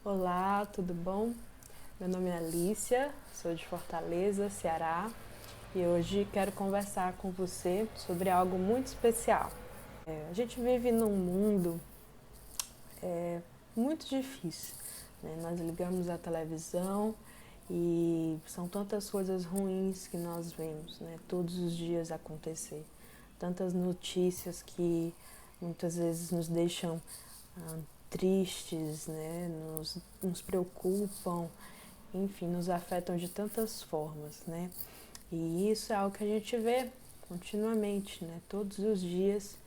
Olá, tudo bom? Meu nome é Alicia, sou de Fortaleza, Ceará, e hoje quero conversar com você sobre algo muito especial. A gente vive num mundo muito difícil, né? Nós ligamos a televisão e são tantas coisas ruins que nós vemos, né? Todos os dias acontecer. Tantas notícias que muitas vezes nos deixam ah, tristes, né? Nos preocupam, enfim, nos afetam de tantas formas, né? E isso é algo que a gente vê continuamente, né? Todos os dias,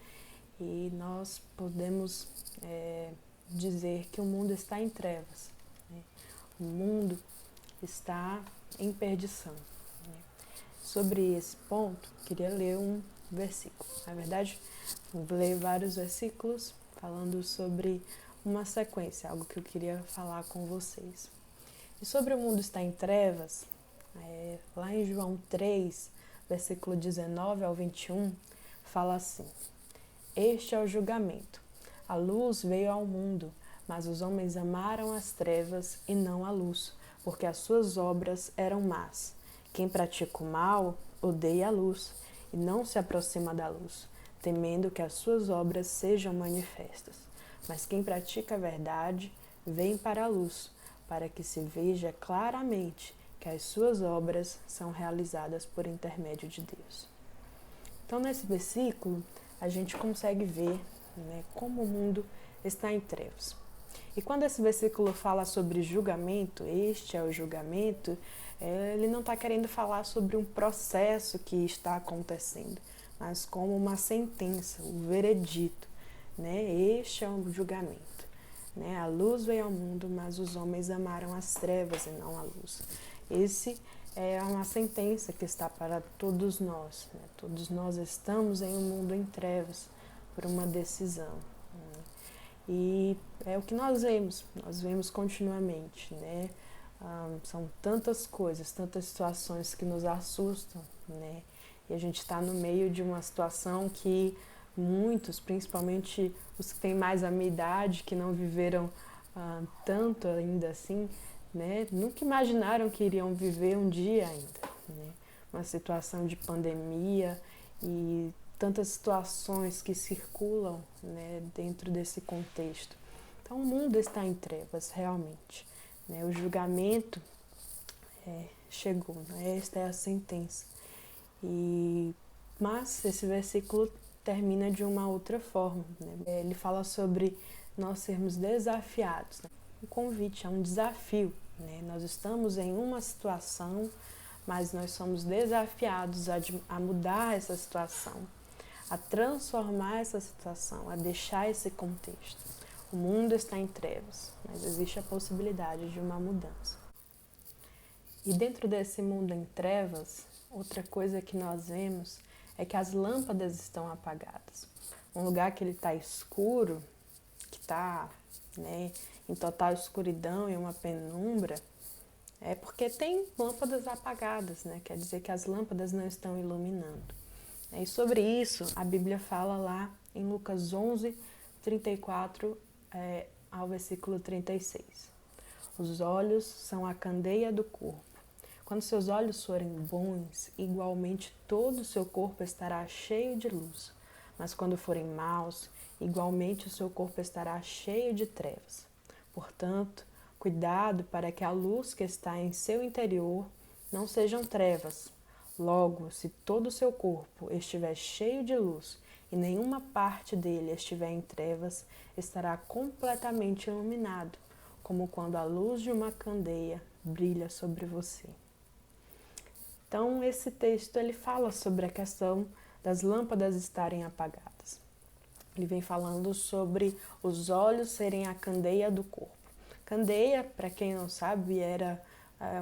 e nós podemos dizer que o mundo está em trevas, né? O mundo está em perdição, né? Sobre esse ponto, queria ler um versículo. Na verdade, vou ler vários versículos falando sobre uma sequência, algo que eu queria falar com vocês. E sobre o mundo estar em trevas, lá em João 3, versículo 19 ao 21, fala assim: Este é o julgamento. A luz veio ao mundo, mas os homens amaram as trevas e não a luz, porque as suas obras eram más. Quem pratica o mal odeia a luz e não se aproxima da luz, temendo que as suas obras sejam manifestas. Mas quem pratica a verdade vem para a luz, para que se veja claramente que as suas obras são realizadas por intermédio de Deus. Então, nesse versículo, a gente consegue ver, né, como o mundo está em trevas. E quando esse versículo fala sobre julgamento, este é o julgamento, ele não está querendo falar sobre um processo que está acontecendo, mas como uma sentença, o veredito, né? Este é o julgamento. Né? A luz veio ao mundo, mas os homens amaram as trevas e não a luz. Esse é uma sentença que está para todos nós. Né? Todos nós estamos em um mundo em trevas por uma decisão. Né? E é o que nós vemos continuamente. Né? São tantas coisas, tantas situações que nos assustam. Né? E a gente está no meio de uma situação que muitos, principalmente os que têm mais a minha idade, que não viveram tanto ainda assim, né, nunca imaginaram que iriam viver um dia ainda, né, uma situação de pandemia e tantas situações que circulam, né, dentro desse contexto. Então o mundo está em trevas, realmente. Né, o julgamento chegou, né, esta é a sentença. Mas esse versículo termina de uma outra forma. Né? Ele fala sobre nós sermos desafiados. Né? Um convite, é um desafio. Né? Nós estamos em uma situação, mas nós somos desafiados a mudar essa situação, a transformar essa situação, a deixar esse contexto. O mundo está em trevas, mas existe a possibilidade de uma mudança. E dentro desse mundo em trevas, outra coisa que nós vemos é que as lâmpadas estão apagadas. Um lugar que ele está escuro, que está, né, em total escuridão e uma penumbra, é porque tem lâmpadas apagadas, né? Quer dizer que as lâmpadas não estão iluminando. E sobre isso, a Bíblia fala lá em Lucas 11, 34 ao versículo 36. Os olhos são a candeia do corpo. Quando seus olhos forem bons, igualmente todo o seu corpo estará cheio de luz. Mas quando forem maus, igualmente o seu corpo estará cheio de trevas. Portanto, cuidado para que a luz que está em seu interior não sejam trevas. Logo, se todo o seu corpo estiver cheio de luz e nenhuma parte dele estiver em trevas, estará completamente iluminado, como quando a luz de uma candeia brilha sobre você. Então, esse texto ele fala sobre a questão das lâmpadas estarem apagadas. Ele vem falando sobre os olhos serem a candeia do corpo. Candeia, para quem não sabe, era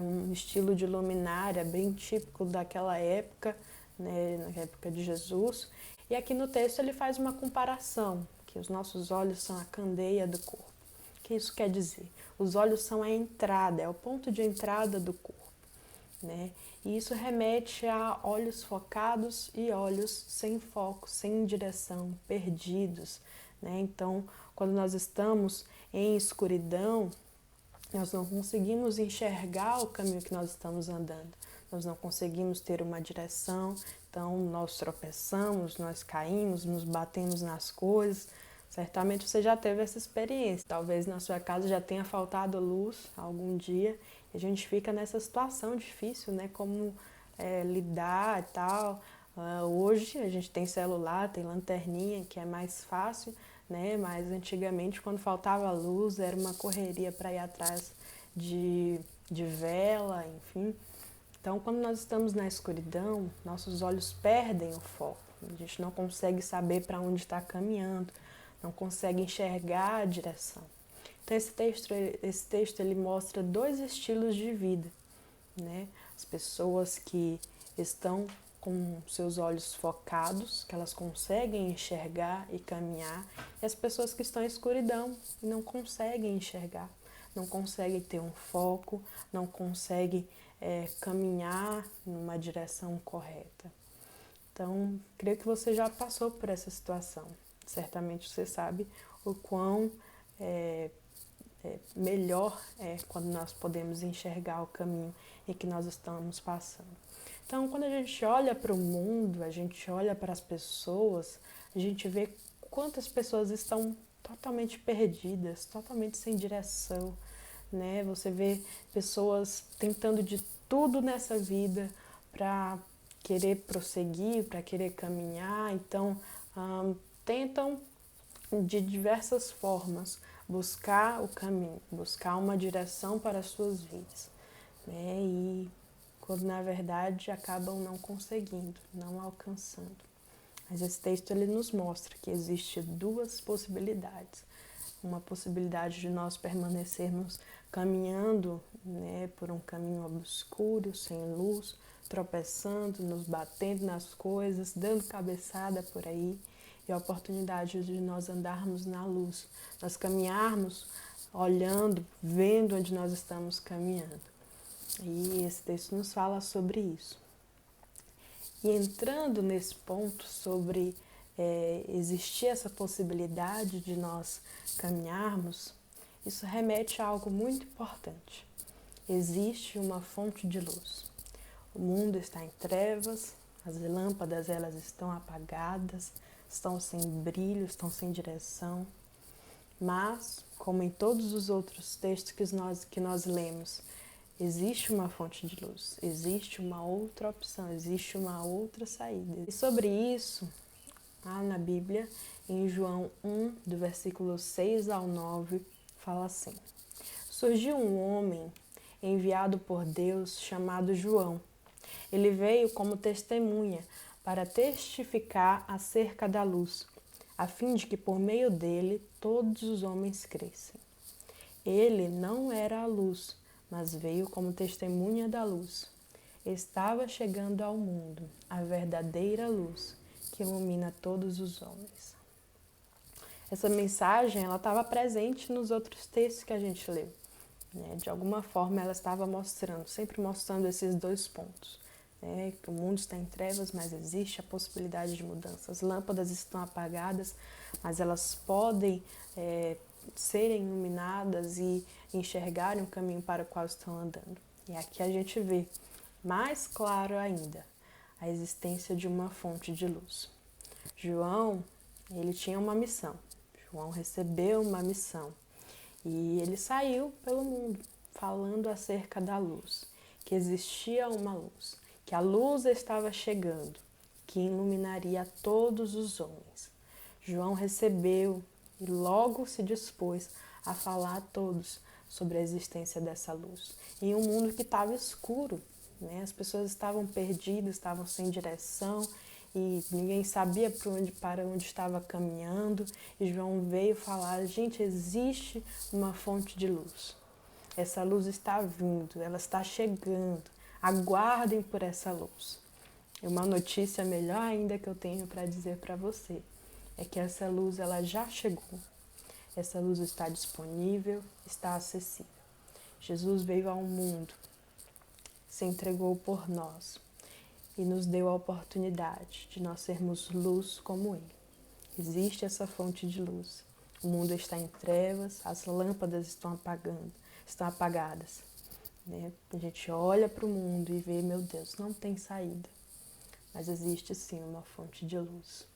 um estilo de luminária bem típico daquela época, né, na época de Jesus. E aqui no texto ele faz uma comparação, que os nossos olhos são a candeia do corpo. O que isso quer dizer? Os olhos são a entrada, é o ponto de entrada do corpo. Né? E isso remete a olhos focados e olhos sem foco, sem direção, perdidos. Né? Então, quando nós estamos em escuridão, Nós não conseguimos enxergar o caminho que nós estamos andando. Nós não conseguimos ter uma direção, então nós tropeçamos, nós caímos, nos batemos nas coisas. Certamente você já teve essa experiência. Talvez na sua casa já tenha faltado luz algum dia e a gente fica nessa situação difícil, né? Como lidar e tal. Hoje a gente tem celular, tem lanterninha, que é mais fácil, né? Mas antigamente, quando faltava luz, era uma correria para ir atrás de vela, enfim. Então, quando nós estamos na escuridão, nossos olhos perdem o foco. A gente não consegue saber para onde está caminhando, não consegue enxergar a direção. Então, esse texto ele mostra dois estilos de vida, né? As pessoas que estão com seus olhos focados, que elas conseguem enxergar e caminhar, e as pessoas que estão em escuridão e não conseguem enxergar, não conseguem ter um foco, não conseguem caminhar numa direção correta. Então, creio que você já passou por essa situação. Certamente você sabe o quão melhor é quando nós podemos enxergar o caminho em que nós estamos passando. Então, quando a gente olha para o mundo, a gente olha para as pessoas, a gente vê quantas pessoas estão totalmente perdidas, totalmente sem direção, né? Você vê pessoas tentando de tudo nessa vida para querer prosseguir, para querer caminhar, então tentam de diversas formas buscar o caminho, buscar uma direção para as suas vidas, né? E quando na verdade acabam não conseguindo, não alcançando. Mas esse texto ele nos mostra que existe duas possibilidades. Uma possibilidade de nós permanecermos caminhando, né, por um caminho obscuro, sem luz, tropeçando, nos batendo nas coisas, dando cabeçada por aí, e a oportunidade de nós andarmos na luz, nós caminharmos olhando, vendo onde nós estamos caminhando. E esse texto nos fala sobre isso. E entrando nesse ponto sobre existir essa possibilidade de nós caminharmos, isso remete a algo muito importante. Existe uma fonte de luz. O mundo está em trevas, as lâmpadas elas estão apagadas, estão sem brilho, estão sem direção. Mas, como em todos os outros textos que nós lemos, existe uma fonte de luz, existe uma outra opção, existe uma outra saída. E sobre isso, lá na Bíblia, em João 1, do versículo 6 ao 9, fala assim: Surgiu um homem enviado por Deus chamado João. Ele veio como testemunha para testificar acerca da luz, a fim de que por meio dele todos os homens crescem. Ele não era a luz, mas veio como testemunha da luz. Estava chegando ao mundo a verdadeira luz que ilumina todos os homens. Essa mensagem ela estava presente nos outros textos que a gente leu, né? De alguma forma ela estava mostrando, sempre mostrando esses dois pontos, né? Que o mundo está em trevas, mas existe a possibilidade de mudança. As lâmpadas estão apagadas, mas elas podem serem iluminadas e enxergarem o caminho para o qual estão andando. E aqui a gente vê, mais claro ainda, a existência de uma fonte de luz. João, ele tinha uma missão. João recebeu uma missão e ele saiu pelo mundo falando acerca da luz, que existia uma luz, que a luz estava chegando, que iluminaria todos os homens. João recebeu e logo se dispôs a falar a todos sobre a existência dessa luz. Em um mundo que estava escuro, né? As pessoas estavam perdidas, estavam sem direção e ninguém sabia para onde estava caminhando. E João veio falar: gente, existe uma fonte de luz. Essa luz está vindo, ela está chegando. Aguardem por essa luz. E uma notícia melhor ainda que eu tenho para dizer para você é que essa luz ela já chegou. Essa luz está disponível, está acessível. Jesus veio ao mundo, se entregou por nós e nos deu a oportunidade de nós sermos luz como Ele. Existe essa fonte de luz, O mundo está em trevas, as lâmpadas estão apagadas. Né? A gente olha para o mundo e vê, meu Deus, não tem saída. Mas existe sim uma fonte de luz.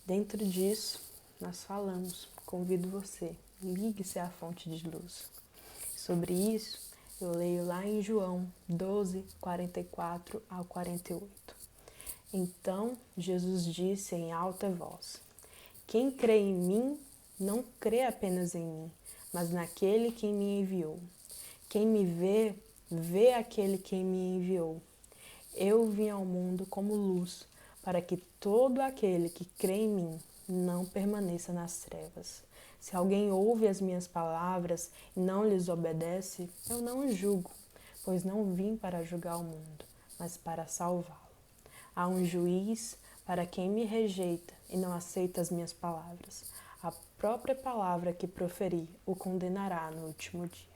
Dentro disso, nós falamos, convido você, ligue-se à fonte de luz. Sobre isso, eu leio lá em João 12, 44 ao 48. Então, Jesus disse em alta voz: quem crê em mim, não crê apenas em mim, mas naquele que me enviou. Quem me vê, vê aquele que me enviou. Eu vim ao mundo como luz, para que todo aquele que crê em mim não permaneça nas trevas. Se alguém ouve as minhas palavras e não lhes obedece, eu não o julgo, pois não vim para julgar o mundo, mas para salvá-lo. Há um juiz para quem me rejeita e não aceita as minhas palavras. A própria palavra que proferi o condenará no último dia.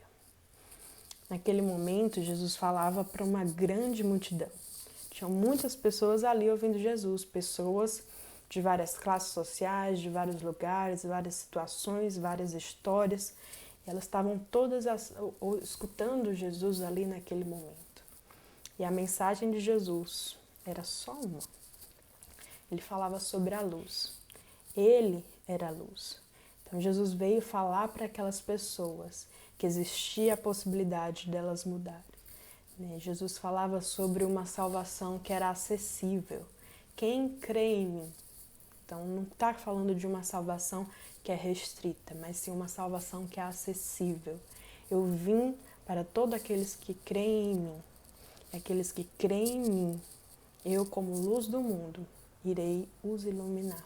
Naquele momento, Jesus falava para uma grande multidão. Tinham muitas pessoas ali ouvindo Jesus, pessoas de várias classes sociais, de vários lugares, várias situações, várias histórias. E elas estavam todas escutando Jesus ali naquele momento. E a mensagem de Jesus era só uma. Ele falava sobre a luz. Ele era a luz. Então Jesus veio falar para aquelas pessoas que existia a possibilidade delas mudarem. Jesus falava sobre uma salvação que era acessível. Quem crê em mim? Então não está falando de uma salvação que é restrita, mas sim uma salvação que é acessível. Eu vim para todos aqueles que creem em mim. Aqueles que creem em mim, eu como luz do mundo, irei os iluminar.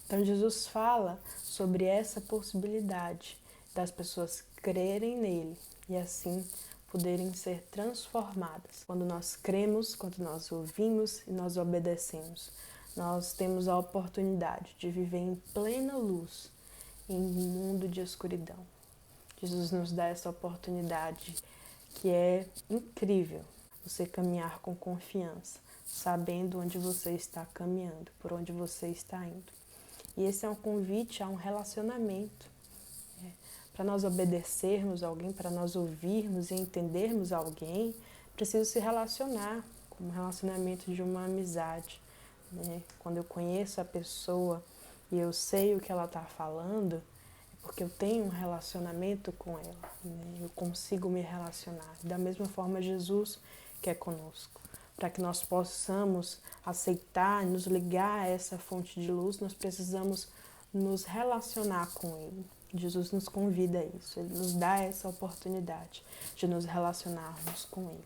Então Jesus fala sobre essa possibilidade das pessoas crerem nele e assim poderem ser transformadas. Quando nós cremos, quando nós ouvimos e nós obedecemos, nós temos a oportunidade de viver em plena luz em um mundo de escuridão. Jesus nos dá essa oportunidade que é incrível, você caminhar com confiança, sabendo onde você está caminhando, por onde você está indo. E esse é um convite a um relacionamento. Para nós obedecermos alguém, para nós ouvirmos e entendermos alguém, preciso se relacionar, como um relacionamento de uma amizade. Né? Quando eu conheço a pessoa e eu sei o que ela está falando, é porque eu tenho um relacionamento com ela. Né? Eu consigo me relacionar. Da mesma forma, Jesus quer conosco. Para que nós possamos aceitar, nos ligar a essa fonte de luz, nós precisamos nos relacionar com Ele. Jesus nos convida a isso, Ele nos dá essa oportunidade de nos relacionarmos com Ele.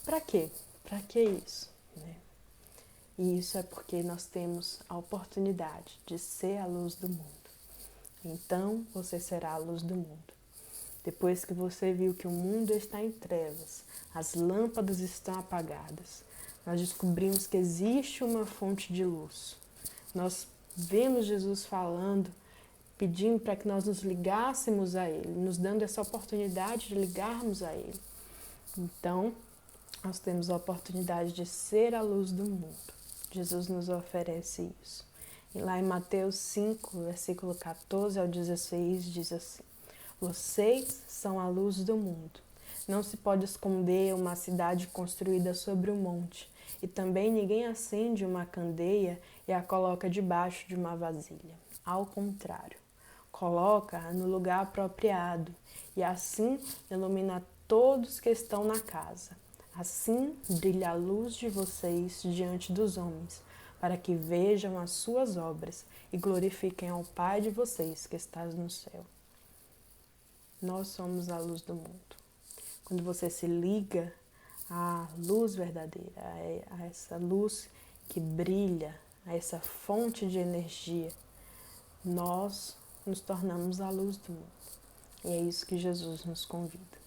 Para quê? Para que isso? Né? E isso é porque nós temos a oportunidade de ser a luz do mundo. Então você será a luz do mundo. Depois que você viu que o mundo está em trevas, as lâmpadas estão apagadas, nós descobrimos que existe uma fonte de luz. Nós vemos Jesus falando, pedindo para que nós nos ligássemos a Ele, nos dando essa oportunidade de ligarmos a Ele. Então, nós temos a oportunidade de ser a luz do mundo. Jesus nos oferece isso. E lá em Mateus 5, versículo 14 ao 16, diz assim: vocês são a luz do mundo. Não se pode esconder uma cidade construída sobre um monte, e também ninguém acende uma candeia e a coloca debaixo de uma vasilha. Ao contrário, coloca-a no lugar apropriado, e assim ilumina todos que estão na casa. Assim brilha a luz de vocês diante dos homens, para que vejam as suas obras e glorifiquem ao Pai de vocês que está no céu. Nós somos a luz do mundo. Quando você se liga à luz verdadeira, a essa luz que brilha, a essa fonte de energia, nós nos tornamos a luz do mundo. E é isso que Jesus nos convida.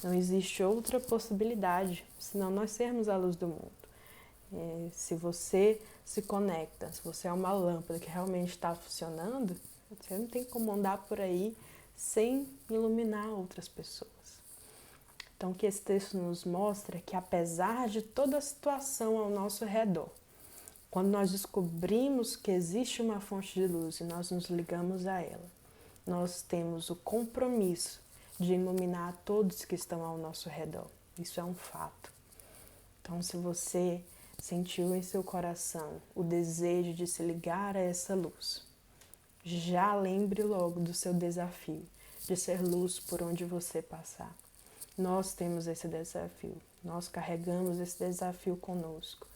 Não existe outra possibilidade, senão nós sermos a luz do mundo. Se você se conecta, se você é uma lâmpada que realmente está funcionando, você não tem como andar por aí sem iluminar outras pessoas. Então, o que esse texto nos mostra é que apesar de toda a situação ao nosso redor, Quando nós descobrimos que existe uma fonte de luz e nós nos ligamos a ela, nós temos o compromisso de iluminar todos que estão ao nosso redor. Isso é um fato. Então, se você sentiu em seu coração o desejo de se ligar a essa luz, já lembre logo do seu desafio de ser luz por onde você passar. Nós temos esse desafio, nós carregamos esse desafio conosco.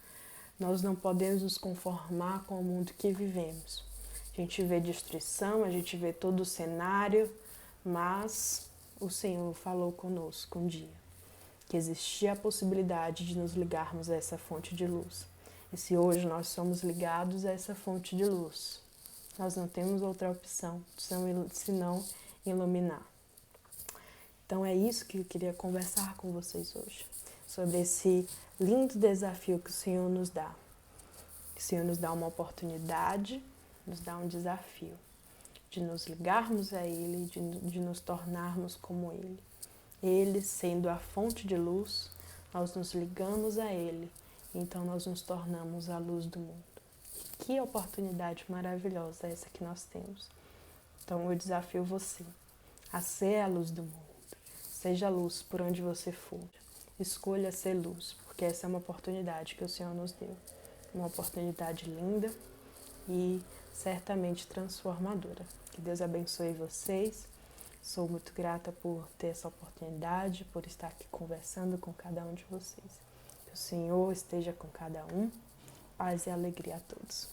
Nós não podemos nos conformar com o mundo que vivemos. A gente vê destruição, a gente vê todo o cenário, mas o Senhor falou conosco um dia que existia a possibilidade de nos ligarmos a essa fonte de luz. E se hoje nós somos ligados a essa fonte de luz, nós não temos outra opção senão iluminar. Então é isso que eu queria conversar com vocês hoje, sobre esse lindo desafio que o Senhor nos dá. O Senhor nos dá uma oportunidade, nos dá um desafio de nos ligarmos a Ele, de nos tornarmos como Ele. Ele sendo a fonte de luz, nós nos ligamos a Ele, então nós nos tornamos a luz do mundo. Que oportunidade maravilhosa essa que nós temos. Então eu desafio você a ser a luz do mundo. Seja a luz por onde você for. Escolha ser luz, porque essa é uma oportunidade que o Senhor nos deu. Uma oportunidade linda e certamente transformadora. Que Deus abençoe vocês. Sou muito grata por ter essa oportunidade, por estar aqui conversando com cada um de vocês. Que o Senhor esteja com cada um. Paz e alegria a todos.